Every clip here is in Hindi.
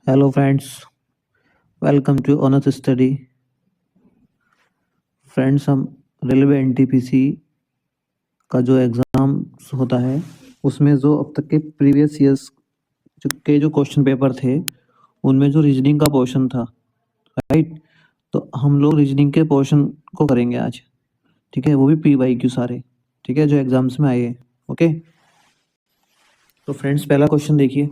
Hello friends, welcome to honours study. Friends, हम रेलवे एनटीपीसी का जो एग्ज़ाम होता है उसमें जो अब तक के प्रीवियस ईयर्स के जो क्वेश्चन पेपर थे उनमें जो रीजनिंग का पोर्शन था, राइट। तो हम लोग रीजनिंग के पोर्शन को करेंगे आज, ठीक है। वो भी PYQ सारे, ठीक है, जो एग्जाम्स में आए हैं। ओके, तो फ्रेंड्स पहला क्वेश्चन देखिए।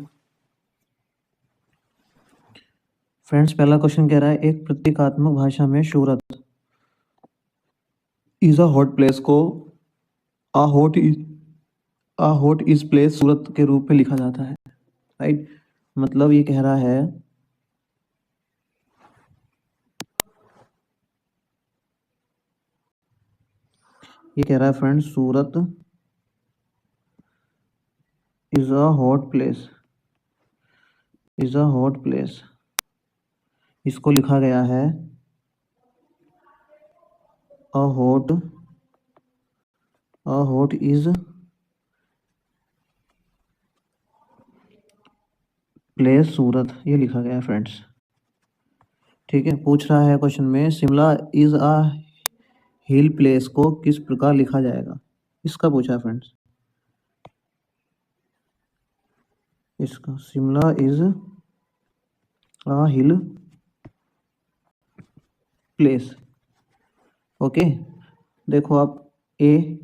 फ्रेंड्स पहला क्वेश्चन कह रहा है, एक प्रतीकात्मक भाषा में सूरत इज अ हॉट प्लेस को आ हॉट इज प्लेस सूरत के रूप में लिखा जाता है, राइट। मतलब ये कह रहा है, friends, Surat is a hot place, इसको लिखा गया है अ हॉट इज प्लेस सूरत, ये लिखा गया है फ्रेंड्स, ठीक है। पूछ रहा है क्वेश्चन में, Shimla is a hill place को किस प्रकार लिखा जाएगा, इसका पूछा है फ्रेंड्स। इसका Shimla is a hill place, okay. देखो आप, ए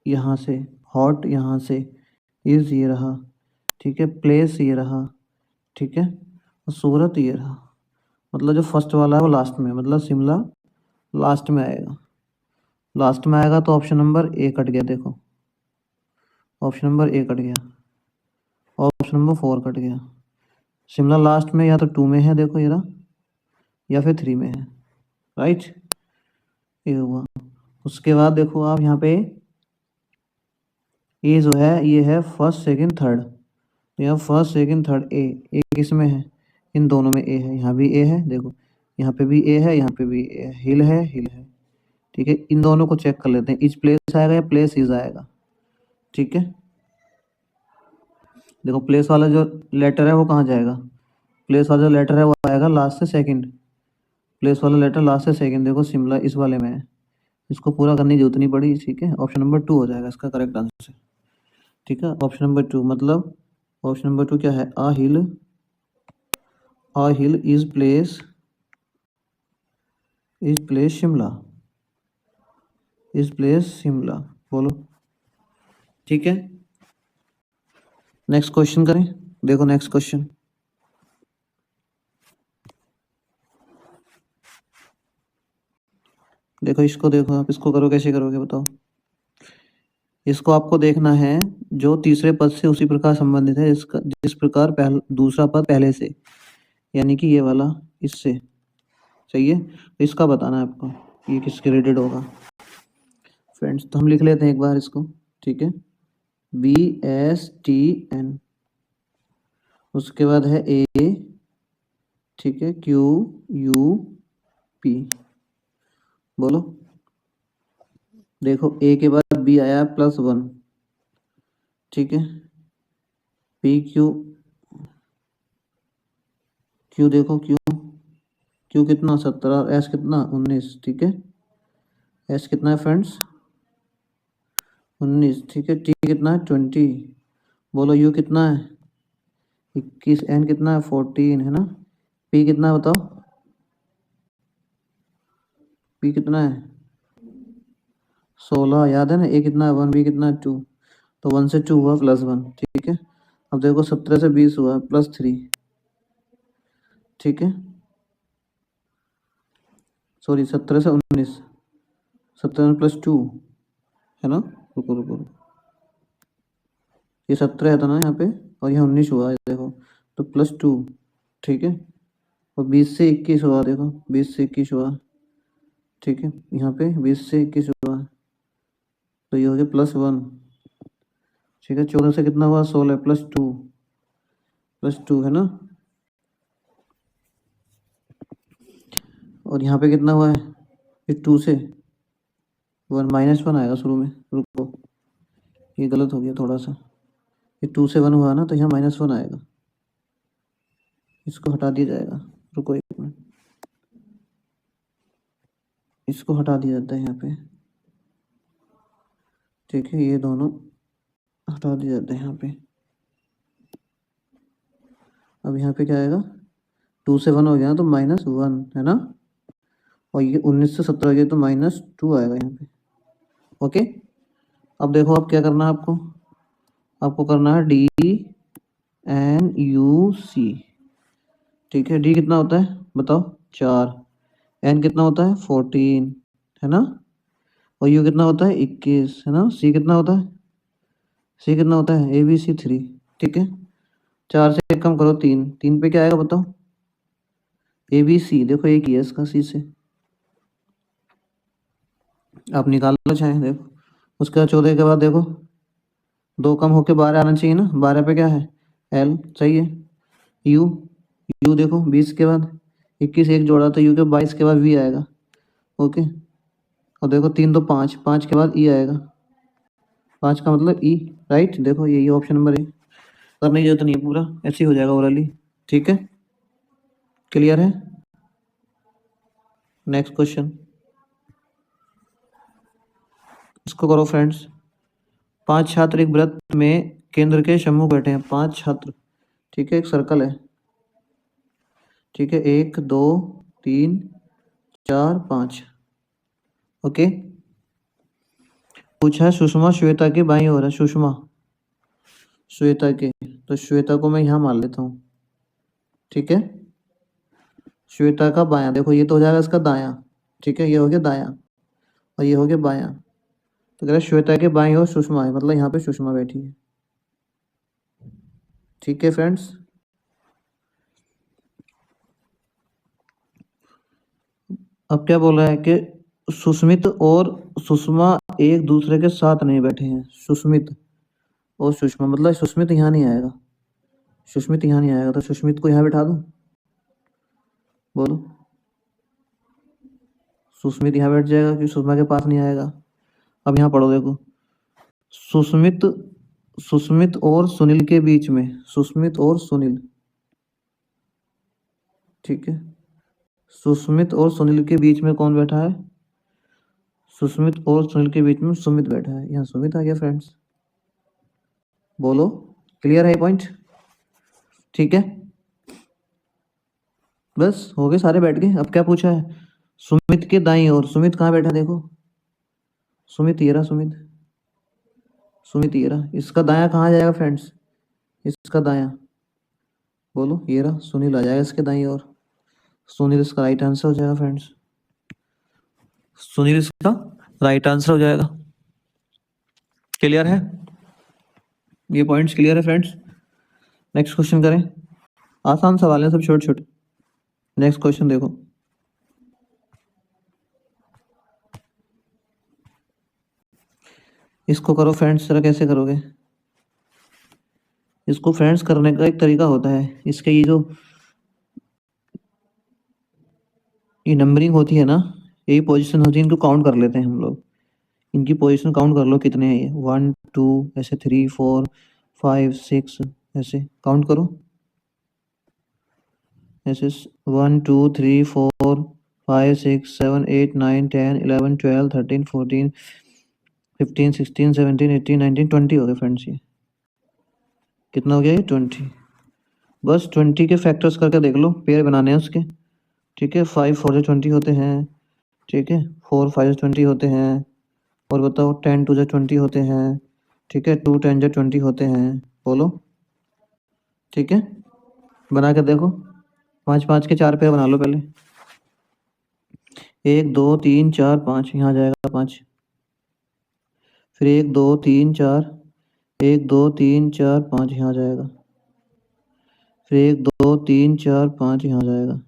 यहाँ से, हॉट यहाँ से, इज ये रहा, ठीक है, प्लेस ये रहा, ठीक है, और सूरत ये रहा। मतलब जो फर्स्ट वाला है वो लास्ट में, मतलब शिमला लास्ट में आएगा। लास्ट में आएगा तो ऑप्शन नंबर ए कट गया, देखो ऑप्शन नंबर ए कट गया, ऑप्शन नंबर 4 कट गया। शिमला लास्ट में या तो 2 में है, देखो ये रहा, या फिर 3 में है, राइट। ये हुआ। उसके बाद देखो आप यहाँ पे, ये जो है ये है फर्स्ट सेकंड थर्ड, तो यहाँ फर्स्ट सेकंड थर्ड ए किस में है, इन दोनों में ए है। यहाँ भी ए है, देखो यहाँ पे भी ए है, यहाँ पे भी ए है, हिल है, हिल है, ठीक है। इन दोनों को चेक कर लेते हैं, इज प्लेस आएगा या प्लेस इज आएगा, ठीक है। देखो प्लेस वाला जो लेटर है वो कहाँ जाएगा, प्लेस वाला जो लेटर है वो आएगा लास्ट से सेकंड, प्लेस वाला लेटर लास्ट से सेकंड, देखो शिमला इस वाले में है, इसको पूरा करने की जरूरत नहीं पड़ी, ठीक है। ऑप्शन नंबर 2 हो जाएगा इसका करेक्ट आंसर, ठीक है। ऑप्शन नंबर 2 मतलब ऑप्शन नंबर 2 क्या है, अ हिल इज प्लेस शिमला, शिमला, बोलो, ठीक है। नेक्स्ट क्वेश्चन करें, देखो नेक्स्ट क्वेश्चन, देखो इसको, देखो आप इसको करो, कैसे करोगे बताओ। इसको आपको देखना है, जो तीसरे पद से उसी प्रकार संबंधित है इसका, जिस प्रकार दूसरा पद पहले से, यानी कि ये वाला इससे, सही है। तो इसका बताना है आपको, ये किसके रिलेटेड होगा फ्रेंड्स। तो हम लिख लेते हैं एक बार इसको, ठीक है, BSTN, उसके बाद है A, ठीक है, QUP, बोलो। देखो A के बाद B आया +1, ठीक है, PQ, Q देखो, Q कितना 17, S कितना 19, ठीक है, S कितना है फ्रेंड्स 19, ठीक है। T कितना है 20, बोलो U कितना है 21, N कितना है 14, है ना। P कितना है बताओ, P कितना है 16, याद है ना। A कितना है 1, B कितना है 2, तो 1 से 2 हुआ +1, ठीक है। अब देखो 17 से 20 हुआ +3, ठीक है, सॉरी 17 से 19, 17 +2 है ना, रुको रुको, ये 17 था ना यहाँ पे, और यहाँ 19 हुआ है, देखो तो +2, ठीक है। और 20 से 21 हुआ, देखो 20 से 21 हुआ, ठीक है, यहाँ पे 20 से 21 हुआ, तो ये हो गया +1, ठीक है। 14 से कितना हुआ 16, +2 है ना। और यहाँ पे कितना हुआ है, ये 2 से 1, -1 आएगा शुरू में, रुको ये गलत हो गया थोड़ा सा, ये 2 से 1 हुआ ना, तो यहाँ -1 आएगा, इसको हटा दिया जाएगा, रुको एक मिनट, इसको हटा दिया जाता है यहाँ पे, ठीक है, ये दोनों हटा दिया जाता है यहाँ पे। अब यहाँ पे क्या आएगा, 2 से 1 हो गया तो -1 है ना, और ये 19 से 17 हो गया तो -2 आएगा यहाँ पे। ओके, अब देखो अब क्या करना है आपको करना है DNUC, ठीक है। D कितना होता है बताओ, 4, N कितना होता है 14 है ना, और U कितना होता है 21 है ना, C कितना होता है ABC 3, ठीक है। 4 से 1 कम करो 3, 3 पे क्या आएगा बताओ, ABC देखो एक ही है इसका C से, आप निकाल लो चाहे, देखो उसके बाद 14 के बाद देखो 2 कम होके 12 आना चाहिए ना, 12 पे क्या है L, सही है। U देखो 20 के बाद 21 एक जोड़ा तो U के 22 के बाद V आएगा, ओके। और देखो 3 तो 5, 5 के बाद E आएगा, 5 का मतलब E, राइट। देखो यही ऑप्शन नंबर 1, करने की जरूरत नहीं है, पूरा ऐसे ही हो जाएगा ओरली, ठीक है, क्लियर है। नेक्स्ट क्वेश्चन, इसको करो फ्रेंड्स। 5 छात्र एक वृत्त में केंद्र के समूह बैठे हैं, 5 छात्र, ठीक है, एक सर्कल है, ठीक है, 1 2 3 4 5, ओके। पूछा है सुषमा श्वेता के बाईं ओर है, सुषमा श्वेता के, तो श्वेता को मैं यहाँ मान लेता हूँ, ठीक है। श्वेता का बायां, देखो ये तो हो जाएगा इसका दायां, ठीक है, ये हो गया दायां और ये हो गया बायां, तो कह रहा है श्वेता के बाईं ओर सुषमा है, मतलब यहाँ पे सुषमा बैठी है, ठीक है फ्रेंड्स। अब क्या बोल रहा है कि सुष्मित और सुषमा एक दूसरे के साथ नहीं बैठे हैं, सुष्मित और सुषमा, मतलब सुष्मित यहाँ नहीं आएगा, सुष्मित यहाँ नहीं आएगा, तो सुष्मित को यहाँ बैठा दूं, बोलो, सुष्मित यहाँ बैठ जाएगा क्योंकि सुषमा के पास नहीं आएगा। अब यहाँ पढ़ो देखो, सुष्मित और सुनील के बीच में, सुष्मित और सुनील, ठीक है, सुष्मित और सुनील के बीच में कौन बैठा है, सुष्मित और सुनील के बीच में सुमित बैठा है, यहाँ सुमित आ गया फ्रेंड्स, बोलो, क्लियर है ये पॉइंट, ठीक है। बस हो गए, सारे बैठ गए। अब क्या पूछा है, सुमित के दाईं ओर, सुमित कहाँ बैठा देखो, सुमित ये रहा, सुमित ये रहा, इसका दायां कहाँ जाएगा फ्रेंड्स, इसका दायां, बोलो, ये रहा, सुनील आ जाएगा इसके दाईं ओर, सुनील इसका राइट आंसर हो जाएगा फ्रेंड्स, सुनील इसका राइट आंसर हो जाएगा, क्लियर है, ये पॉइंट्स क्लियर है फ्रेंड्स। नेक्स्ट क्वेश्चन करें, आसान सवाल है सब, छोटे छोटे। नेक्स्ट क्वेश्चन देखो, इसको करो फ्रेंड्स, जरा कैसे करोगे इसको फ्रेंड्स, करने का एक तरीका होता है, इसके ये नंबरिंग होती है ना, यही पोजीशन होती है, इनको काउंट कर लेते हैं हम लोग, इनकी पोजीशन काउंट कर लो कितने हैं ये, 1 2 ऐसे 3 4 5 6 ऐसे काउंट करो, ऐसे 1 2 3 4 5 6 7 8 9 10 11 12 13 14 15 16 17 18 19 20 हो गए फ्रेंड्स, ये कितना हो गया ये 20, बस 20 के फैक्टर्स करके देख लो, पेयर बनाने हैं उसके, ठीक है, 5 4 से 20 होते हैं, ठीक है, 4 5 से 20 होते हैं, और बताओ 10 2 से 20 होते हैं, ठीक है, 2 10 से 20 होते हैं, बोलो, ठीक है, बना के देखो, 5 5 के 4 पेयर बना लो पहले, 1 2 3 4 5, यहाँ जाएगा 5, फिर 1 2 3 4, 1 2 3 4 5 यहाँ जाएगा, फिर 1 2 3 4 5 यहाँ जाएगा,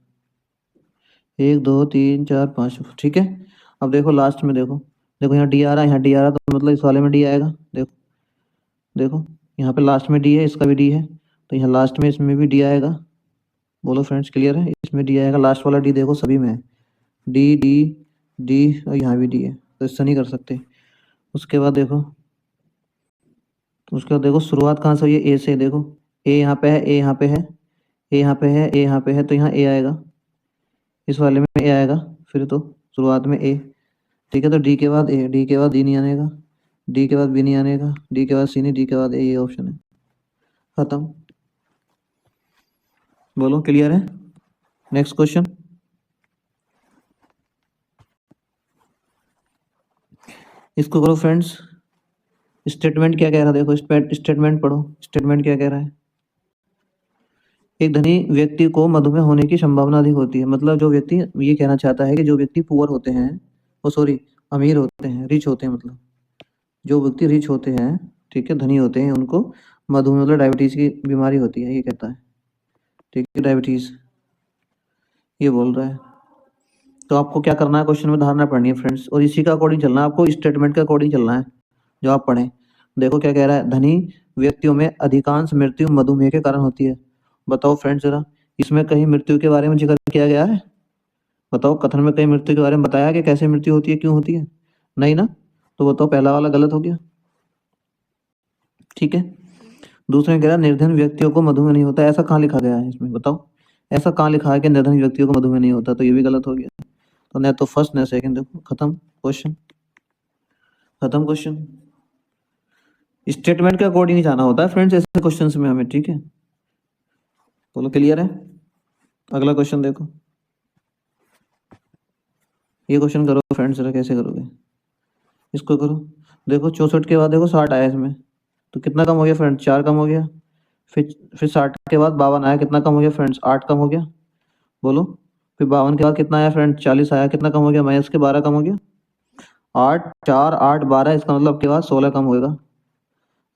1 2 3 4 5, ठीक है। अब देखो लास्ट में देखो, देखो यहाँ डी आ रहा है, यहाँ डी आ रहा है, तो मतलब इस वाले में डी आएगा, देखो देखो यहाँ पे लास्ट में डी है, इसका भी डी है, तो यहाँ लास्ट में इसमें भी डी आएगा, बोलो फ्रेंड्स क्लियर है, इसमें डी आएगा, लास्ट वाला डी देखो सभी में है, डी डी डी, और यहाँ भी डी है, तो इससे नहीं कर सकते। उसके बाद देखो शुरुआत कहाँ से हुई है, ए से, देखो ए यहाँ पे है, ए यहाँ पे है, ए यहाँ पे है, ए यहाँ पे है, तो यहाँ ए आएगा, इस वाले में ए आएगा फिर तो शुरुआत में ए। ठीक है, तो डी के बाद ए, डी के बाद डी नहीं आनेगा, डी के बाद बी नहीं आनेगा, डी के बाद सी नहीं, डी के बाद ए, ये ऑप्शन है। खत्म। बोलो क्लियर है? Next question. इसको करो फ्रेंड्स। स्टेटमेंट क्या कह रहा है, देखो स्टेटमेंट पढ़ो, स्टेटमेंट क्या कह रहा है। एक धनी व्यक्ति को मधुमेह होने की संभावना अधिक होती है। मतलब जो व्यक्ति, ये कहना चाहता है कि जो व्यक्ति पुअर होते हैं, वो सॉरी अमीर होते हैं, रिच होते हैं, मतलब जो व्यक्ति रिच होते हैं, ठीक है, धनी होते हैं, उनको मधुमेह मतलब डायबिटीज की बीमारी होती है, ये कहता है। ठीक है, डायबिटीज ये बोल रहा है। तो आपको क्या करना है, क्वेश्चन में धारणा पढ़नी है फ्रेंड्स, और इसी का अकॉर्डिंग चलना है आपको, स्टेटमेंट के अकॉर्डिंग चलना है जो आप पढ़ें। देखो क्या कह रहा है, धनी व्यक्तियों में अधिकांश मृत्यु मधुमेह के कारण होती है। बताओ फ्रेंड्स जरा, इसमें कहीं मृत्यु के बारे में जिक्र किया गया है? बताओ, कथन में कहीं मृत्यु के बारे में बताया कि कैसे मृत्यु होती है, क्यों होती है? नहीं ना, तो बताओ पहला वाला गलत हो गया। ठीक है, दूसरे में कह रहा है निर्धन व्यक्तियों को मधुमेह नहीं होता। ऐसा कहाँ लिखा गया है इसमें, बताओ ऐसा कहाँ लिखा है कि निर्धन व्यक्तियों को मधुमेह नहीं होता? तो ये भी गलत हो गया। तो न तो फर्स्ट न सेकंड, देखो खत्म क्वेश्चन, खत्म क्वेश्चन। स्टेटमेंट के अकॉर्डिंग ही जाना होता है फ्रेंड्स ऐसे क्वेश्चंस में हमें। ठीक है, बोलो क्लियर है? अगला क्वेश्चन देखो, ये क्वेश्चन करो फ्रेंड्स जरा, कैसे करोगे इसको करो। देखो 64 के बाद देखो 60 आया इसमें, तो कितना कम हो गया फ्रेंड्स? 4 कम हो गया। फिर 60 के बाद 52 आया, कितना कम हो गया फ्रेंड्स? 8 कम हो गया। बोलो, फिर 52 के बाद कितना आया फ्रेंड्स? 40 आया, कितना कम हो गया? माइनस के 12 कम हो गया। 8 4 8 12, इसका मतलब आपके पास 16 कम होगा।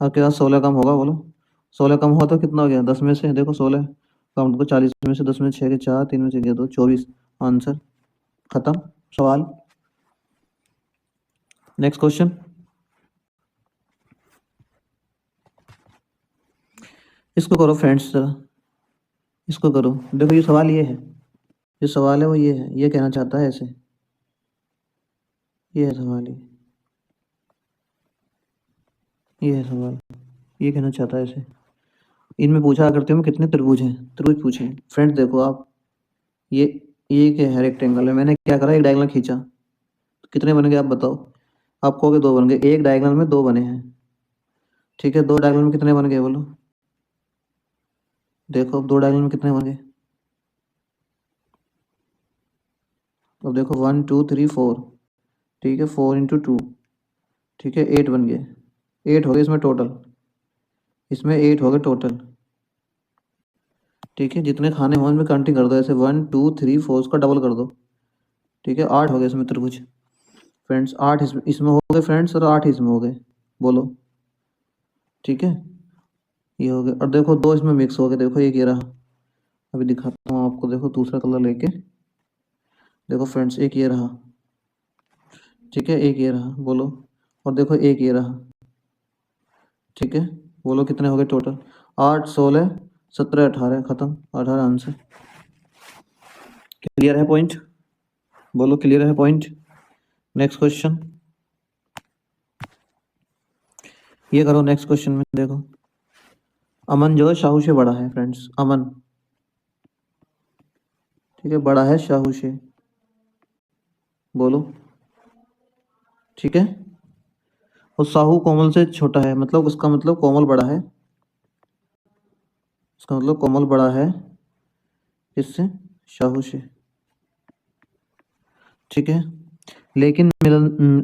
आपके पास 16 कम होगा। बोलो 16 कम हुआ तो कितना हो गया? 10 में से देखो 16 काउंट को, 40 में से 10 में 6 के 4, 3 में से 2, 24 आंसर। खत्म सवाल। Next question. इसको करो फ्रेंड्स जरा, इसको करो। देखो ये सवाल ये है, जो सवाल है वो ये है, ये कहना चाहता है ऐसे, ये है सवाल, ये है सवाल, ये कहना चाहता है ऐसे। इनमें पूछा करते हो कितने त्रिभुज हैं, त्रिभुज पूछे फ्रेंड्स। देखो आप, ये क्या है, रेक्टेंगल है, मैंने क्या करा, एक डायगोनल खींचा, तो कितने बन गए आप बताओ? आप कहोगे 2 बन गए, एक डायगोनल में 2 बने हैं। ठीक है, 2 डायगोनल में कितने बन गए बोलो? देखो अब 2 डायगोनल में कितने बन गए? अब देखो 1 2 3 4, ठीक है, 4 इंटू 2, ठीक है, 8 बन गए। 8 हो गए इसमें टोटल, इसमें 8 हो गए टोटल। ठीक है, जितने खाने हों इनमें काउंटिंग कर दो ऐसे, 1 2 3 4, उसका डबल कर दो। ठीक है, 8 हो गए इसमें त्रिभुज फ्रेंड्स, 8 इसमें हो गए फ्रेंड्स, और 8 इसमें हो गए। बोलो ठीक है, ये हो गए। और देखो 2 इसमें मिक्स हो गए, देखो एक ये रहा, अभी दिखाता हूँ आपको, देखो दूसरा कलर लेके, देखो फ्रेंड्स एक ये रहा, ठीक है, एक ये रहा। बोलो, और देखो एक ये रहा। ठीक है, बोलो कितने हो गए टोटल? 8 16 17 18, खत्म, 18 आंसर। क्लियर है पॉइंट? बोलो क्लियर है पॉइंट? नेक्स्ट क्वेश्चन, ये करो। नेक्स्ट क्वेश्चन में देखो, अमन जो है शाहू से बड़ा है फ्रेंड्स, अमन, ठीक है, बड़ा है शाहू से। बोलो ठीक है, और साहू कोमल से छोटा है, मतलब उसका मतलब कोमल बड़ा है, उसका मतलब कोमल बड़ा है इससे, शाहू से। ठीक है, लेकिन मिलन,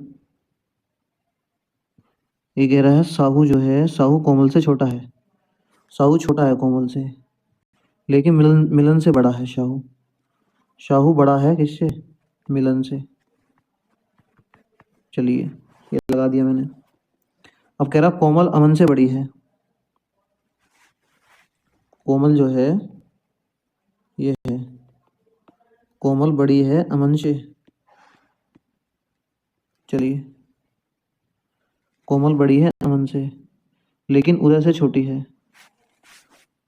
ये कह रहा है साहू जो है, साहू कोमल से छोटा है, साहू छोटा है कोमल से, लेकिन मिलन मिलन से बड़ा है शाहू। शाहू बड़ा है किससे? मिलन से। चलिए ये लगा दिया मैंने। अब कह रहा कोमल अमन से बड़ी है, कोमल जो है ये है, कोमल बड़ी है अमन से। चलिए, कोमल बड़ी है अमन से, लेकिन उदय से छोटी है।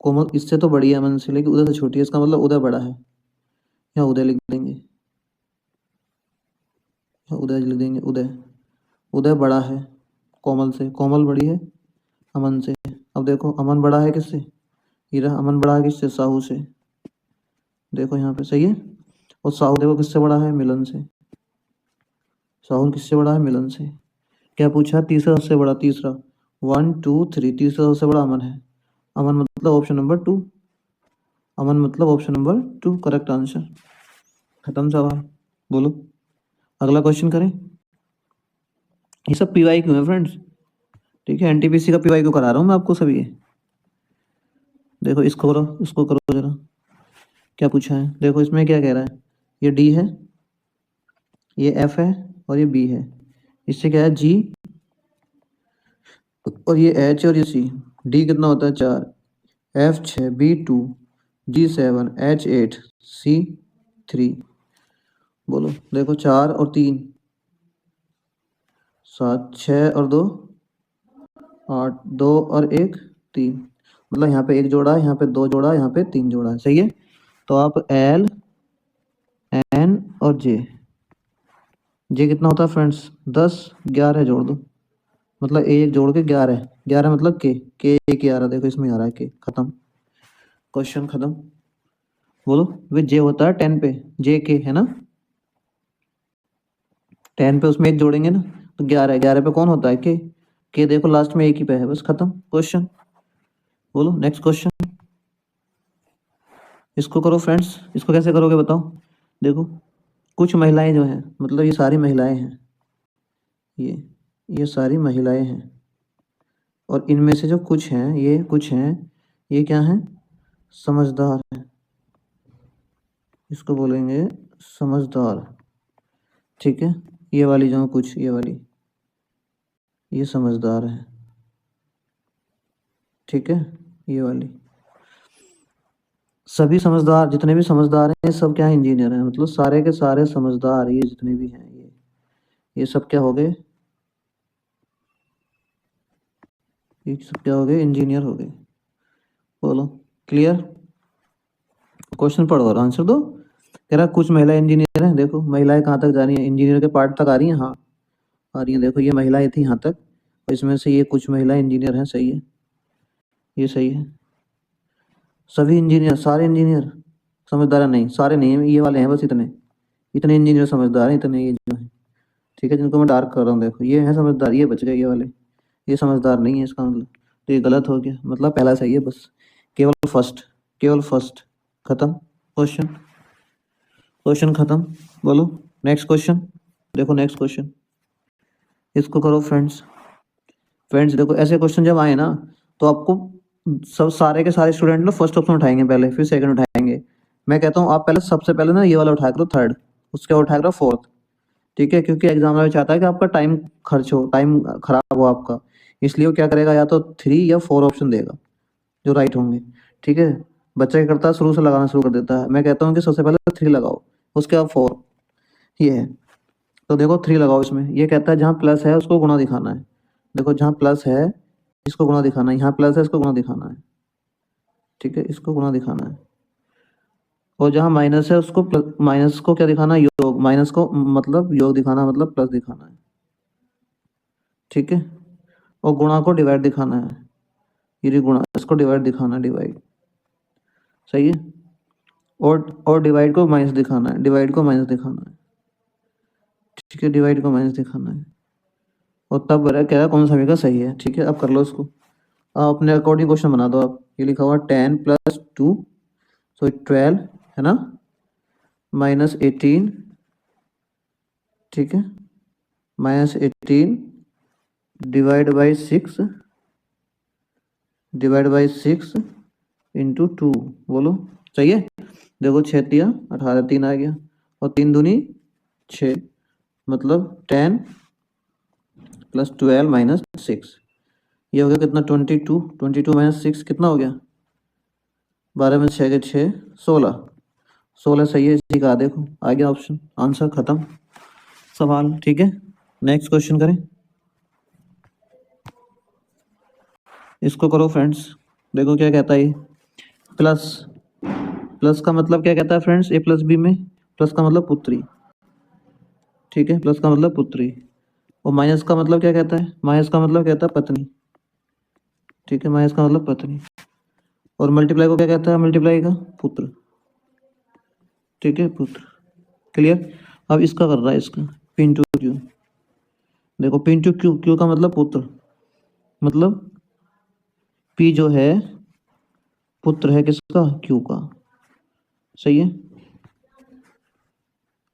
कोमल इससे तो बड़ी है अमन से, लेकिन उदय से छोटी है, इसका मतलब उदय बड़ा है। यहाँ उदय लिख देंगे, यहाँ उदय लिख देंगे, उदय, उदय बड़ा है कोमल से, कोमल बड़ी है अमन से। अब देखो अमन बड़ा है किससे? हीरा, अमन बड़ा है किससे? साहू से। देखो यहाँ पे सही है। और साहू देखो किससे बड़ा है, मिलन से। साहू किससे बड़ा है, मिलन से। क्या पूछा, तीसरा सबसे बड़ा, तीसरा 1 2 3, तीसरा सबसे बड़ा अमन है। अमन मतलब ऑप्शन नंबर 2, अमन मतलब ऑप्शन नंबर 2 करेक्ट आंसर। खत्म सवाल। बोलो अगला क्वेश्चन करें। ये सब पीवाई क्यों है फ्रेंड्स, ठीक है, एनटीपीसी का पीवाई क्यों करा रहा हूँ मैं आपको सभी ये। देखो इसको करो, इसको करो जरा। क्या पूछा है, देखो इसमें क्या कह रहा है, ये डी है, ये एफ है और ये बी है। इससे क्या है जी, और ये एच और ये सी। डी कितना होता है 4, एफ 6, बी 2, जी 7, एच 8, सी 3। बोलो देखो 4 और 3 7, 6 और 2 8, 2 और 1 3, मतलब यहाँ पे 1 जोड़ा, यहाँ पे 2 जोड़ा, यहाँ पे 3 जोड़ा है, सही है। तो आप एल एन और जे, जे कितना होता है फ्रेंड्स 10, 11 जोड़ दो, मतलब एक जोड़ के 11, 11 मतलब के 11, देखो इसमें आ रहा है के। खत्म, क्वेश्चन खत्म। बोलो वे जे होता है 10 पे, जे के है ना, 10 पे उसमें एक जोड़ेंगे ना, तो 11, 11 पे कौन होता है के देखो लास्ट में एक ही पे है, बस खत्म क्वेश्चन। बोलो नेक्स्ट क्वेश्चन। इसको करो फ्रेंड्स, इसको कैसे करोगे बताओ। देखो कुछ महिलाएं जो हैं, मतलब ये सारी महिलाएं हैं, ये सारी महिलाएं हैं, और इनमें से जो कुछ हैं, ये कुछ हैं, ये क्या हैं, समझदार हैं, इसको बोलेंगे समझदार, ठीक है। ये वाली जो कुछ, ये वाली, ये समझदार है, ठीक है। ये वाली सभी समझदार, जितने भी समझदार हैं सब क्या है, इंजीनियर हैं, मतलब सारे के सारे समझदार, ये जितने भी हैं ये सब क्या हो गए, ये सब क्या हो गए, इंजीनियर हो गए। बोलो क्लियर, क्वेश्चन पढ़ो और आंसर दो। कह रहा कुछ महिला इंजीनियर हैं, देखो महिलाएं कहाँ तक जा रही हैं, इंजीनियर के पार्ट तक आ रही हैं, हाँ आ रही हैं। देखो ये महिलाएं थी यहाँ तक, और इसमें से ये कुछ महिला इंजीनियर हैं, सही है, ये सही है। सभी इंजीनियर, सारे इंजीनियर समझदार नहीं, सारे नहीं हैं, ये वाले हैं बस, इतने इतने इंजीनियर समझदार हैं, इतने ये जो है, ठीक है, जिनको मैं डार्क कर रहा हूँ, देखो ये है समझदार, ये बच गए ये वाले, ये समझदार नहीं है, इसका मतलब तो ये गलत हो गया, मतलब पहला सही है बस, केवल फर्स्ट, केवल फर्स्ट। खत्म क्वेश्चन, क्वेश्चन खत्म। बोलो नेक्स्ट क्वेश्चन। देखो नेक्स्ट क्वेश्चन, इसको करो फ्रेंड्स। फ्रेंड्स देखो ऐसे क्वेश्चन जब आए ना, तो आपको सब सारे के सारे स्टूडेंट ना फर्स्ट ऑप्शन उठाएंगे पहले, फिर सेकंड उठाएंगे। मैं कहता हूँ आप पहले सबसे पहले ना ये वाला उठाया करो थर्ड, उसके बाद उठाया करो फोर्थ, ठीक है, क्योंकि एग्जाम में चाहता है कि आपका टाइम खर्च हो, टाइम खराब हो आपका, इसलिए वो क्या करेगा, या तो 3 या 4 ऑप्शन देगा जो राइट होंगे, ठीक है। बच्चा क्या करता है, शुरू से लगाना शुरू कर देता है, मैं कहता हूँ कि सबसे पहले 3 लगाओ, उसके बाद 4, ये है। तो देखो 3 लगाओ इसमें, ये कहता है जहाँ प्लस है उसको गुणा दिखाना है, देखो जहाँ प्लस है इसको गुणा दिखाना है, यहाँ प्लस है इसको गुणा दिखाना है, ठीक है, इसको गुणा दिखाना है। और जहाँ माइनस है उसको माइनस को क्या दिखाना है, योग, माइनस को मतलब योग दिखाना, मतलब प्लस दिखाना है, ठीक है। और गुणा को डिवाइड दिखाना है, ये गुणा, इसको डिवाइड दिखाना है, डिवाइड, सही है। और डिवाइड को माइनस दिखाना है, डिवाइड को माइनस दिखाना है, ठीक है, डिवाइड को माइनस दिखाना है। और तब कह रहा है कौन सा समीकरण सही है, ठीक है। अब कर लो इसको, आप अपने अकॉर्डिंग क्वेश्चन बना दो। आप ये लिखा हुआ 10 + 2 सो 12 है ना, -18, ठीक है, -18 डिवाइड बाई 6 इंटू 2। बोलो सही है। देखो 6 तिया 18, 3 आ गया, और 3 दूनी 6, मतलब 10 + 12 - 6, ये हो गया कितना 22, 22 - 6 कितना हो गया, 12 में 6 के 6, 16, 16 सही है, इसी का देखो आ गया ऑप्शन, आंसर खत्म सवाल, ठीक है। नेक्स्ट क्वेश्चन करें, इसको करो फ्रेंड्स। देखो क्या कहता है, प्लस, प्लस का मतलब क्या कहता है फ्रेंड्स, a + b में प्लस का मतलब पुत्री, ठीक है, प्लस का मतलब पुत्री। और माइनस का मतलब क्या कहता है, माइनस का मतलब कहता है पत्नी, ठीक है, माइनस का मतलब पत्नी। और मल्टीप्लाई को क्या कहता है, मल्टीप्लाई का पुत्र, ठीक है, पुत्र। क्लियर। अब इसका कर रहा है, इसका पी इंटू क्यू। देखो पी इंटू क्यू, क्यू का मतलब पुत्र, मतलब पी जो है पुत्र है किसका, क्यू का। सही है।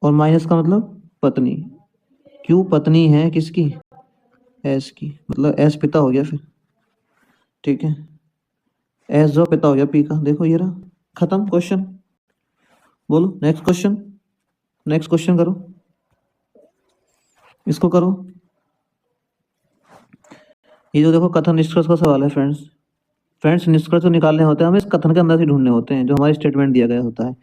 और माइनस का मतलब पत्नी, क्यू पत्नी है किसकी, एस की, मतलब एस पिता हो गया फिर। ठीक है, एस जो पिता हो गया पी का। देखो ये रहा, खत्म क्वेश्चन। बोलो नेक्स्ट क्वेश्चन, नेक्स्ट क्वेश्चन करो, इसको करो। ये जो देखो कथन निष्कर्ष का सवाल है फ्रेंड्स। फ्रेंड्स निष्कर्ष जो निकालने होते हैं हमें इस कथन के अंदर से ढूंढने होते हैं, जो हमारे स्टेटमेंट दिया गया होता है।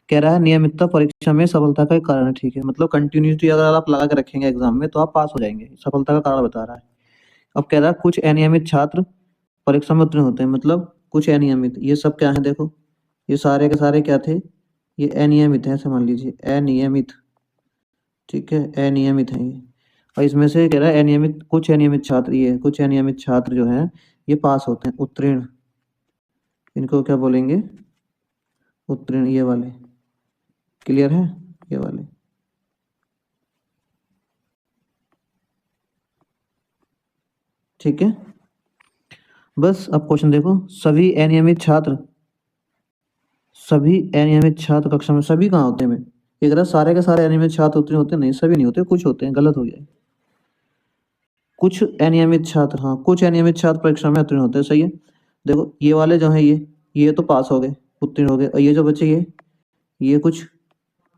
कह रहा है नियमितता परीक्षा में सफलता का एक कारण है। ठीक है, मतलब कंटिन्यूटी अगर आप लगा के रखेंगे एग्जाम में तो आप पास हो जाएंगे, सफलता का कारण बता रहा है। अब कह रहा है कुछ अनियमित छात्र परीक्षा में उत्तीर्ण होते हैं, मतलब कुछ अनियमित, ये सब क्या है देखो, ये सारे के सारे क्या थे, ये अनियमित है, समझ लीजिए अनियमित। ठीक है, अनियमित है ये। और इसमें से कह रहा है अनियमित, कुछ अनियमित छात्र, ये कुछ अनियमित छात्र जो हैं ये पास होते हैं, उत्तीर्ण, इनको क्या बोलेंगे, उत्तीर्ण, ये वाले। क्लियर है, ये वाले। ठीक है, बस अब क्वेश्चन देखो, सभी अनियमित छात्र, सभी अनियमित छात्र कक्षा में, सभी कहाँ होते हैं, मैं ये कह रहा सारे के सारे अनियमित छात्र उत्तीर्ण होते हैं, नहीं सभी नहीं होते, कुछ होते हैं, गलत हो गया। कुछ अनियमित छात्र, हाँ कुछ अनियमित छात्र परीक्षा में उत्तीर्ण होते हैं, सही है। देखो ये वाले जो है ये तो पास हो गए, उत्तीर्ण हो गए, और ये जो बच्चे ये कुछ,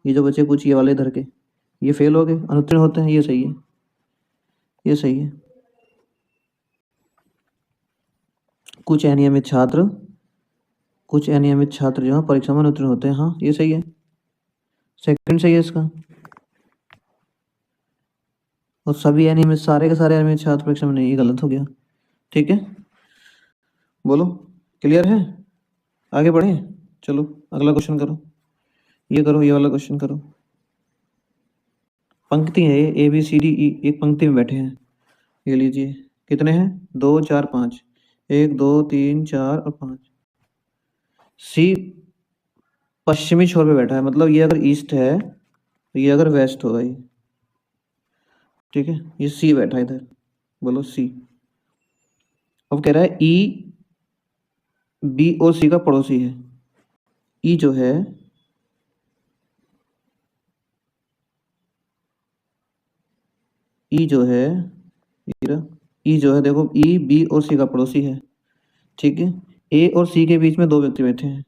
ये जो बच्चे कुछ ये वाले इधर के, ये फेल हो गए, अनुत्तीर्ण होते हैं, ये सही है, ये सही है। कुछ अनियमित छात्र, कुछ अनियमित छात्र जो है परीक्षा में अनुत्तीर्ण होते हैं, हाँ ये सही है, सेकंड सही है इसका। और सभी अनियमित, सारे के सारे अनियमित छात्र परीक्षा में नहीं, ये गलत हो गया। ठीक है, बोलो क्लियर है, आगे बढ़े। चलो अगला क्वेश्चन करो, ये करो, ये वाला क्वेश्चन करो। पंक्ति है ये, ए बी सी डी ई, एक पंक्ति में बैठे हैं। ये लीजिए कितने हैं, 2 4 5, 1 2 3 4 और 5। सी पश्चिमी छोर पे बैठा है, मतलब ये अगर ईस्ट है तो ये अगर वेस्ट होगा ये। ठीक है, ये सी बैठा है इधर, बोलो सी। अब कह रहा है ई बी और सी का पड़ोसी है। ई जो है, ई जो है, ई जो है देखो, ई बी और सी का पड़ोसी है। ठीक है, ए और सी के बीच में दो व्यक्ति बैठे हैं,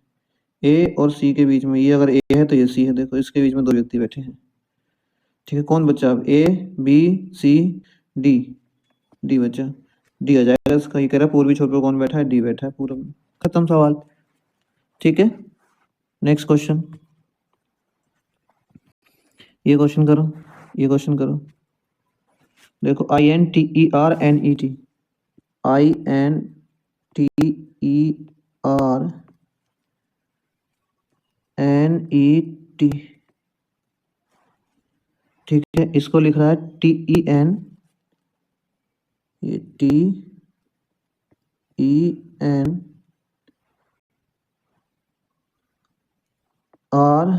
ए और सी के बीच में, ये अगर ए है तो ये सी है, देखो इसके बीच में दो व्यक्ति बैठे हैं। ठीक है, कौन बच्चा, अब A B C D, D बच्चा, डी आ जाएगा इसका। ये कह रहा है पूर्वी छोर पे कौन बैठा है, डी बैठा है पूरब में। खत्म सवाल। ठीक है, नेक्स्ट क्वेश्चन, ये क्वेश्चन करो, ये क्वेश्चन करो। देखो I N T E R N E T, I N T E R N E T, ठीक है, इसको लिख रहा है टी ई एन, ये T E N R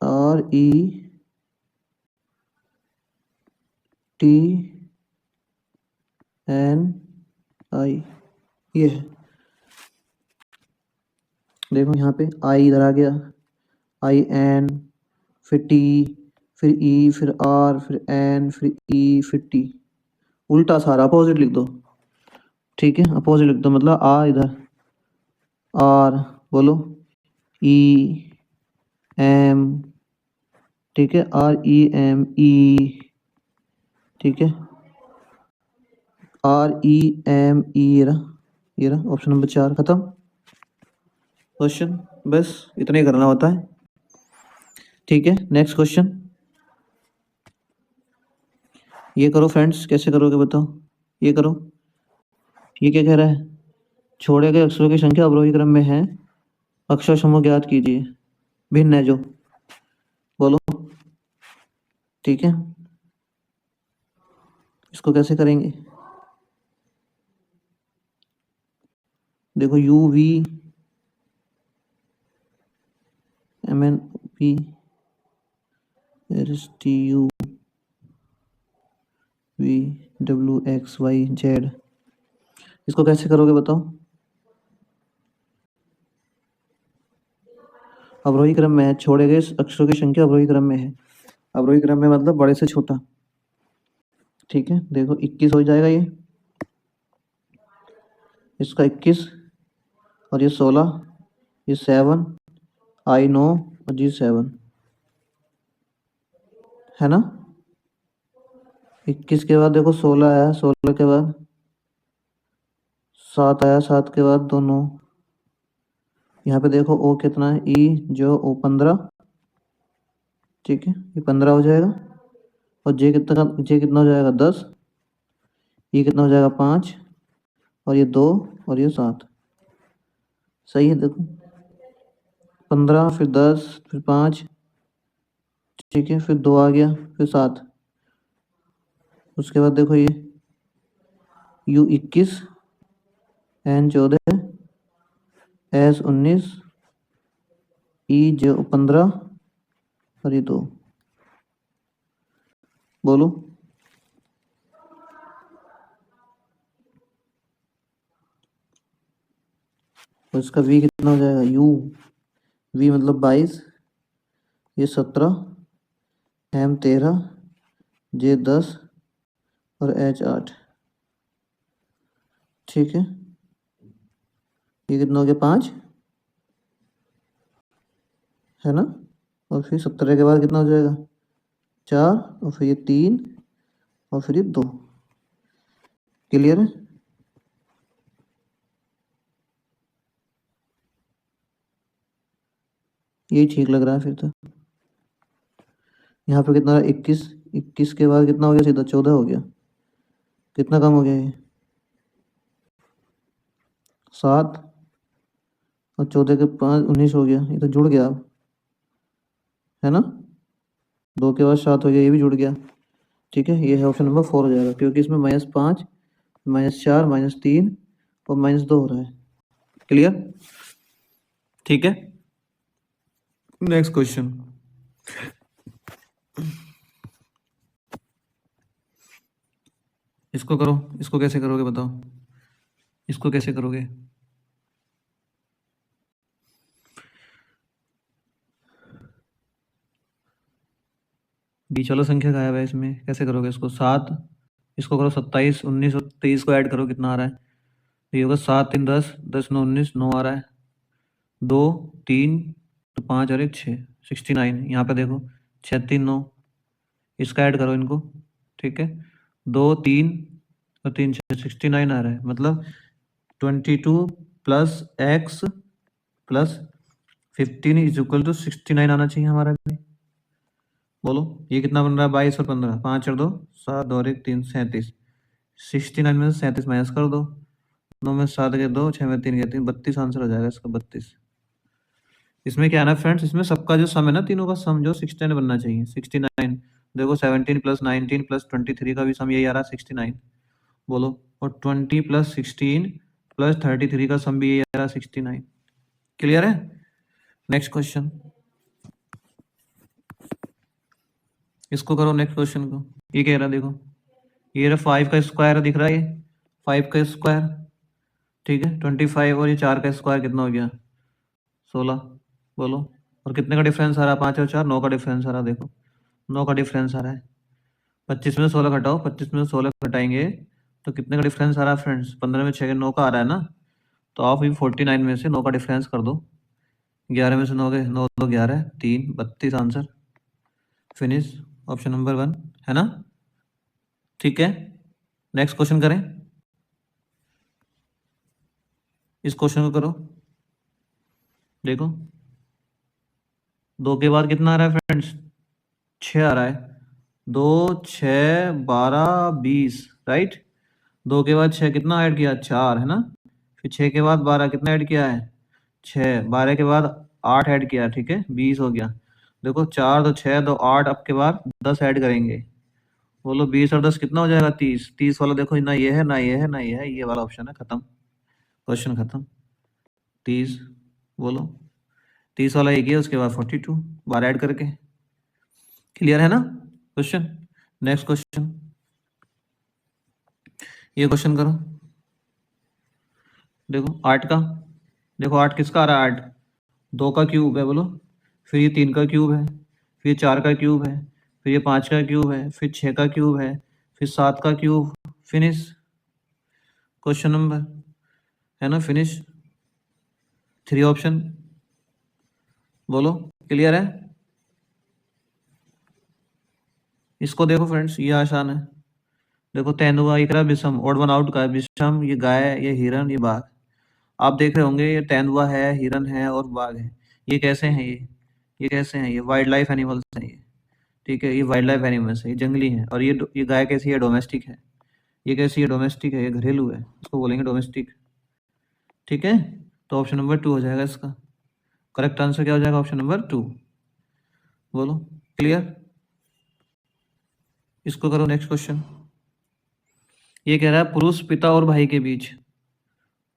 R E T N I, ये है। देखो यहाँ पे आई इधर आ गया, आई एन, फिर टी, फिर ई, फिर आर, फिर एन, फिर ई, फिर टी। उल्टा सारा अपोजिट लिख दो। ठीक है, अपोजिट लिख दो, मतलब आ इधर, आर, बोलो ई एम, ठीक है, आर ई एम ई, ठीक है, आर ई एम ई, ये रहा ऑप्शन नंबर 4, खत्म क्वेश्चन। बस इतना ही करना होता है। ठीक है, नेक्स्ट क्वेश्चन, ये करो फ्रेंड्स, कैसे करोगे बताओ, ये करो। ये क्या कह रहा है, छोड़े गए अक्षरों की संख्या अवरोही क्रम में है, अक्षर समूह ज्ञात कीजिए, भिन्न है जो, बोलो। ठीक है, इसको कैसे करेंगे, देखो यू वी MNPSTUVWXYZ। इसको कैसे करोगे बताओ? अवरोही क्रम में है, छोड़े गए अक्षरों की संख्या अवरोही क्रम में है। अवरोही क्रम में मतलब बड़े से छोटा। ठीक है, देखो 21 हो जाएगा ये, इसका 21 और ये 16, ये 7, I 9 और G 7 है ना। 21 के बाद देखो 16 आया, 16 के बाद 7 आया, 7 के बाद 2 9। यहाँ पे देखो O कितना है, E जो O 15। ठीक है, ये 15 हो जाएगा। और J कितना हो जाएगा 10। E कितना हो जाएगा 5 और ये 2 और ये 7। सही है, देखो 15 फिर 10 फिर 5। ठीक है, फिर 2 आ गया, फिर 7। उसके बाद देखो ये U 21, N 14, S 19, E जो 15 और ये 2। बोलो तो इसका V कितना हो जाएगा, U V मतलब 22, ये 17, M 13, J 10 और H 8। ठीक है, ये कितना हो गया 5 है ना। और फिर 17 के बाद कितना हो जाएगा 4 और फिर ये 3 और फिर ये 2। क्लियर है? यही ठीक लग रहा है फिर तो। यहाँ पे कितना 21, 21 के बाद कितना हो गया सीधा 14 हो गया। कितना कम हो गया ये 7 और 14 के 5 19 हो गया। ये तो जुड़ गया अब, है ना। 2 के बाद 7 हो गया, ये भी जुड़ गया। ठीक है, ये है ऑप्शन नंबर 4 हो जाएगा, क्योंकि इसमें -5 -4 -3 और -2 हो रहा है। क्लियर? ठीक है, नेक्स्ट क्वेश्चन। इसको करो, इसको कैसे करोगे बताओ, इसको कैसे करोगे? बीच वाला संख्या गायब है इसमें, कैसे करोगे इसको? 7, इसको करो 27 19 और 23 को ऐड करो, कितना आ रहा है? ये होगा 7 3 10 10 9 19, 9 आ रहा है। 2 3 तो 5 और 1 6, 69। यहाँ पे देखो 6 3 9, इसका ऐड करो इनको। ठीक है, 2 3 और 3 6, 69 आ रहा है। मतलब 22 plus x plus 15 is equal to 69 आना चाहिए हमारा भी। बोलो ये कितना बन रहा है? 22 और 15, 5 और 2 7 और 1 3, 37। 69 में से 37 माइनस कर दो, 9 में 7 के 2, 6 में 3 के 3, 32 आंसर हो जाएगा इसका, 32। इसमें क्या है ना फ्रेंड्स, इसमें सबका जो सम है ना, तीनों का सम जो 69 बनना चाहिए। 69 देखो 17 प्लस 19 प्लस 23 का भी सम यही आ रहा है 69। बोलो, और 20 प्लस 16 प्लस 33 का सम भी यही आ रहा है 69। क्लियर है? नेक्स्ट क्वेश्चन, इसको करो नेक्स्ट क्वेश्चन को। ये कह रहा देखो, ये रहा 5 का स्क्वायर दिख रहा है, ये 5 का स्क्वायर। ठीक है, 25 और ये 4 का स्क्वायर कितना हो गया 16। बोलो, और कितने का डिफरेंस आ रहा है? 5 और 4 9 का डिफरेंस आ रहा है। देखो 9 का डिफरेंस आ रहा है। 25 में 16 घटाओ, 25 में 16 घटाएंगे तो कितने का डिफरेंस आ रहा है फ्रेंड्स? 15 में 6 9 का आ रहा है ना। तो आप भी 49 में से 9 का डिफरेंस कर दो। 11 में से 9 गए, 9 2 11 3 32 आंसर। फिनिश, ऑप्शन नंबर 1 है ना। ठीक है, नेक्स्ट क्वेश्चन करें। इस क्वेश्चन को करो, देखो 2 के बाद कितना आ रहा है फ्रेंड्स? 6 आ रहा है। 2 6 12 20, राइट। 2 के बाद 6 कितना ऐड किया? 4 है ना। फिर 6 के बाद 12 कितना ऐड किया है? 6। 12 के बाद 8 ऐड किया, ठीक है 20 हो गया। देखो 4 2 6 2 8, अब के बाद 10 ऐड करेंगे। बोलो 20 और 10 कितना हो जाएगा? 30। 30 वाला देखो ना ये है ना ये है ना ये है, ये वाला ऑप्शन है, खत्म, क्वेश्चन खत्म। 30 बोलो, 30 वाला एक ही है, उसके बाद 42 बार ऐड करके। क्लियर है ना क्वेश्चन? नेक्स्ट क्वेश्चन, ये क्वेश्चन करो। देखो 8 का, देखो 8 किसका आ रहा है? 8 2 का क्यूब है, बोलो। फिर ये 3 का क्यूब है, फिर 4 का क्यूब है, फिर ये 5 का क्यूब है, फिर 6 का क्यूब है, फिर 7 का क्यूब। फिनिश क्वेश्चन नंबर, है ना? फिनिश 3 ऑप्शन, बोलो। क्लियर है? इसको देखो फ्रेंड्स, ये आसान है। देखो तेंदुआ, इकरा, बिशम, ओड वन आउट का है। बिशम ये गाय है, ये हिरन, ये बाघ। आप देख रहे होंगे ये तेंदुआ है, हिरन है और बाघ है। ये कैसे हैं? ये कैसे हैं? ये वाइल्ड लाइफ एनिमल्स हैं ये। ठीक है, ये वाइल्ड लाइफ एनिमल्स है, ये जंगली है। और ये गाय कैसी है? डोमेस्टिक है। ये कैसी है? डोमेस्टिक है, ये घरेलू है, इसको बोलेंगे डोमेस्टिक। ठीक है, तो ऑप्शन नंबर 2 हो जाएगा इसका। करेक्ट आंसर क्या हो जाएगा? ऑप्शन नंबर 2, बोलो। क्लियर? इसको करो नेक्स्ट क्वेश्चन। ये कह रहा है पुरुष पिता और भाई के बीच,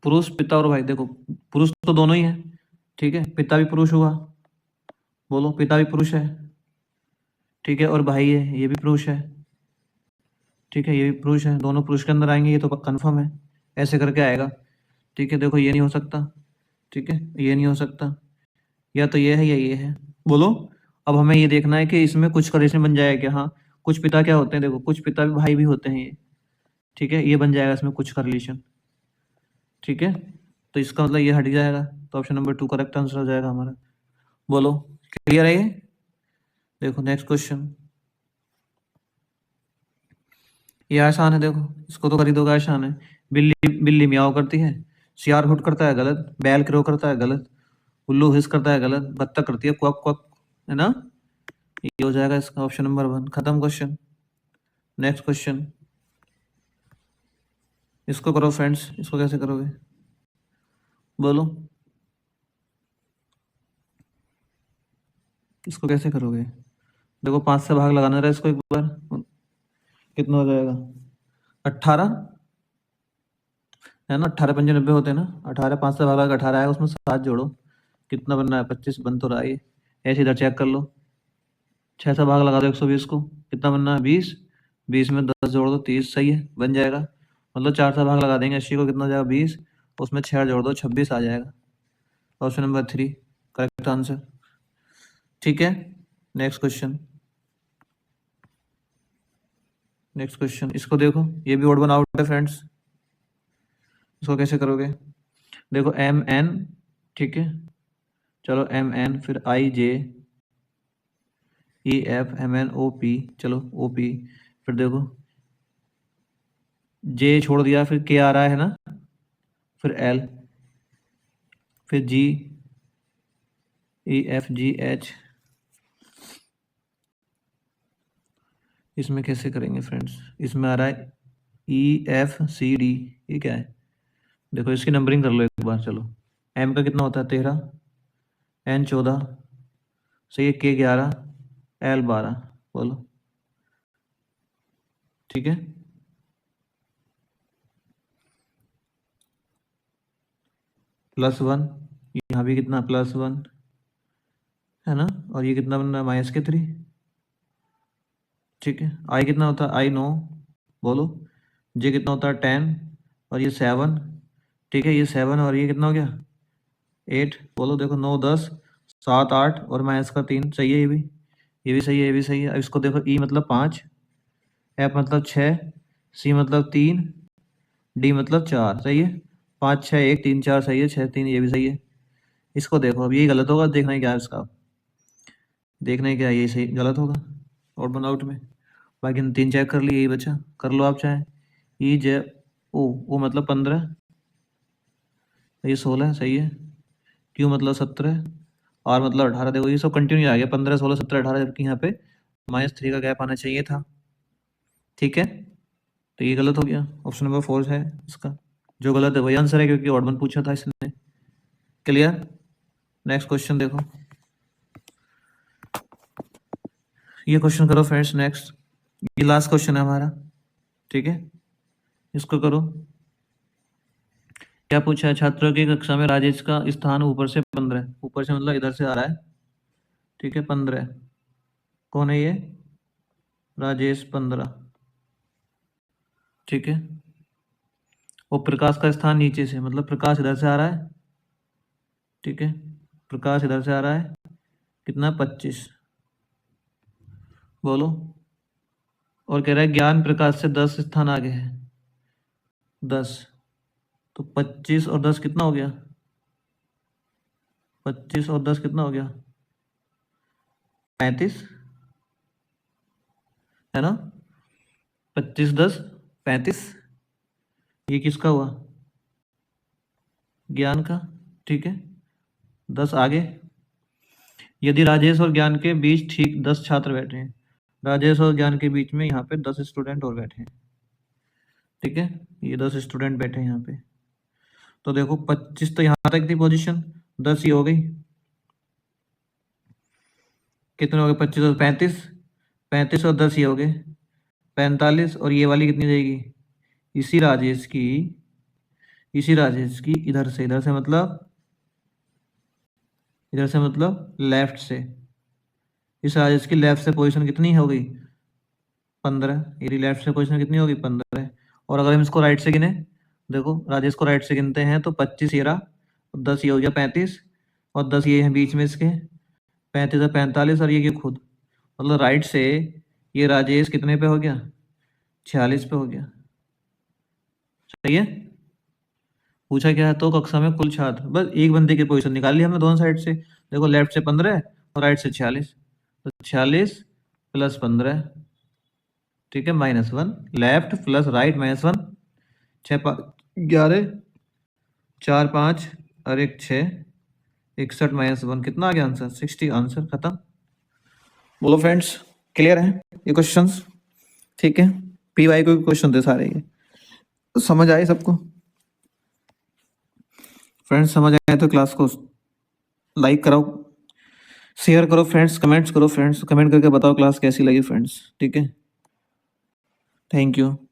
पुरुष पिता और भाई। देखो पुरुष तो दोनों ही है, ठीक है, पिता भी पुरुष हुआ, बोलो पिता भी पुरुष है, ठीक है, और भाई है, ये भी पुरुष है, ठीक है, ये भी पुरुष है, दोनों पुरुष के अंदर आएंगे, ये तो कंफर्म है। ऐसे करके आएगा, ठीक है। देखो ये नहीं हो सकता, ठीक है, ये नहीं हो सकता, या तो ये है या ये है, बोलो। अब हमें ये देखना है कि इसमें कुछ का रिलेशन बन जाएगा क्या? हाँ, कुछ पिता क्या होते हैं? देखो कुछ पिता भी भाई भी होते हैं ये, ठीक है, ये बन जाएगा इसमें कुछ का रिलेशन, ठीक है। तो इसका मतलब ये हट जाएगा, तो ऑप्शन नंबर 2 करेक्ट आंसर हो जाएगा हमारा, बोलो। क्लियर है ये? देखो नेक्स्ट क्वेश्चन, ये आसान है, देखो इसको तो कर ही दोगे, आसान है। बिल्ली बिल्ली म्याऊं करती है, सियार हुट करता है, गलत। बैल क्रो करता है, गलत। उल्लू हिस करता है, गलत। बत्तख करती है क्वक क्वक, है ना? ये हो जाएगा इसका ऑप्शन नंबर 1, खत्म क्वेश्चन। नेक्स्ट क्वेश्चन, इसको करो फ्रेंड्स, इसको कैसे करोगे, बोलो। इसको कैसे करोगे? देखो 5 से भाग लगाना रहा इसको एक बार, कितना हो जाएगा? 18, है ना? 18 पंजे 90 होते हैं ना। 18 5 से भाग लगा 18 आएगा, उसमें 7 जोड़ो, कितना बनना है? 25 बन तो रहा है ये। ऐसे इधर चेक कर लो, 6 से भाग लगा दो 120 को, कितना बनना है? 20। 20 में 10 जोड़ दो, 30, सही है, बन जाएगा। मतलब 4 से भाग लगा देंगे 80 को, कितना हो जाएगा? 20, उसमें 6 जोड़ दो, 26 आ जाएगा। ऑप्शन नंबर 3 करेक्ट आंसर, ठीक है। नेक्स्ट क्वेश्चन, नेक्स्ट क्वेश्चन, इसको देखो, ये भी ओड वन आउट है फ्रेंड्स। इसको कैसे करोगे? देखो एम एन, ठीक है, चलो एम एन, फिर I J E F, M N O P, चलो ओ पी, फिर देखो जे छोड़ दिया, फिर के आ रहा है ना, फिर एल, फिर जी ई एफ जी एच। इसमें कैसे करेंगे फ्रेंड्स? इसमें आ रहा है ई एफ सी डी, ये क्या है? देखो इसकी नंबरिंग कर लो एक बार, चलो। एम का कितना होता है? 13, एन 14, सही है, के 11, एल 12, बोलो। ठीक है, +1, यहाँ भी कितना? +1, है ना? और ये कितना बन रहा है? -3, ठीक है। आई कितना होता है? आई 9, बोलो। जे कितना होता है? 10, और ये 7, ठीक है, ये 7, और ये कितना हो गया? 8, बोलो। देखो 9 10 7 8 और -3, सही है, ये भी सही है, ये भी सही है। अब इसको देखो, ई मतलब 5, एफ मतलब 6, सी मतलब 3, डी मतलब 4, सही है। 5 6 1 3 4, सही है। 6 3, ये भी सही है। इसको देखो, अब यही गलत होगा, देखना ही क्या है इसका, देखना ही क्या है, ये सही गलत होगा और वन आउट में। बाकी 3 चेक कर लिए, यही बचा, कर लो आप चाहे। ई जे ओ मतलब 15, ये 16, सही है। क्यू मतलब 17, और मतलब 18। देखो ये सब कंटिन्यू आ गया, 15 16 17 18, जबकि यहाँ पे -3 का गैप आना चाहिए था, ठीक है। तो ये गलत हो गया, ऑप्शन नंबर 4 है इसका, जो गलत है वही आंसर है, क्योंकि ऑड वन पूछा था इसने। क्लियर? नेक्स्ट क्वेश्चन देखो, ये क्वेश्चन करो फ्रेंड्स। नेक्स्ट, ये लास्ट क्वेश्चन है हमारा, ठीक है, इसको करो। क्या पूछा है? छात्रों की कक्षा में राजेश का स्थान ऊपर से 15, ऊपर से मतलब इधर से आ रहा है, ठीक है। 15 कौन है ये? राजेश 15, ठीक है। और प्रकाश का स्थान नीचे से, मतलब प्रकाश इधर से आ रहा है, ठीक है। प्रकाश इधर से आ रहा है, कितना? 25, बोलो। और कह रहा है ज्ञान प्रकाश से 10 स्थान आगे है, 10, तो 25 और 10 कितना हो गया? 25 और 10 कितना हो गया? 35, है ना? 25 10 35, ये किसका हुआ? ज्ञान का, ठीक है। 10 आगे, यदि राजेश और ज्ञान के बीच ठीक 10 छात्र बैठे हैं, राजेश और ज्ञान के बीच में यहाँ पे 10 स्टूडेंट और बैठे हैं, ठीक है। ये 10 स्टूडेंट बैठे हैं यहाँ पे, तो देखो 25 तो यहाँ तक थी पोजीशन, 10 ही हो गई, कितने हो गए? 25 और 35, 35 और 10 ही हो गए 45, और ये वाली कितनी रहेगी? इसी राजेश की, इधर से मतलब, इधर से मतलब लेफ्ट से, इस राजेश की लेफ्ट से पोजीशन कितनी हो गई? 15, ये लेफ्ट से पोजीशन कितनी होगी? 15। और अगर हम इसको राइट से गिने, देखो राजेश को राइट से गिनते हैं तो 25 ये रहा, 10 ये हो गया 35, और 10 ये है बीच में इसके, 35 और 45, और ये खुद, मतलब राइट से ये राजेश कितने पे हो गया? 46 पे हो गया, सही है। पूछा क्या है? तो कक्षा में कुल छात्र, बस एक बंदे की पोजीशन निकाल ली हमने दोनों साइड से, देखो लेफ्ट से 15 और राइट से 46, तो 46 प्लस 15, ठीक है, -1, लेफ्ट प्लस राइट -1, 6 11, 4 5 और 1 6, 61 -1, कितना आ गया आंसर? 60, आंसर खत्म। बोलो फ्रेंड्स, क्लियर है ये क्वेश्चंस? ठीक है, पीवाई को क्वेश्चन थे सारे, ये समझ आए सबको? फ्रेंड्स समझ आए तो क्लास को लाइक कराओ, शेयर करो फ्रेंड्स, कमेंट्स करो फ्रेंड्स, कमेंट करके बताओ क्लास कैसी लगी फ्रेंड्स, ठीक है। Thank you.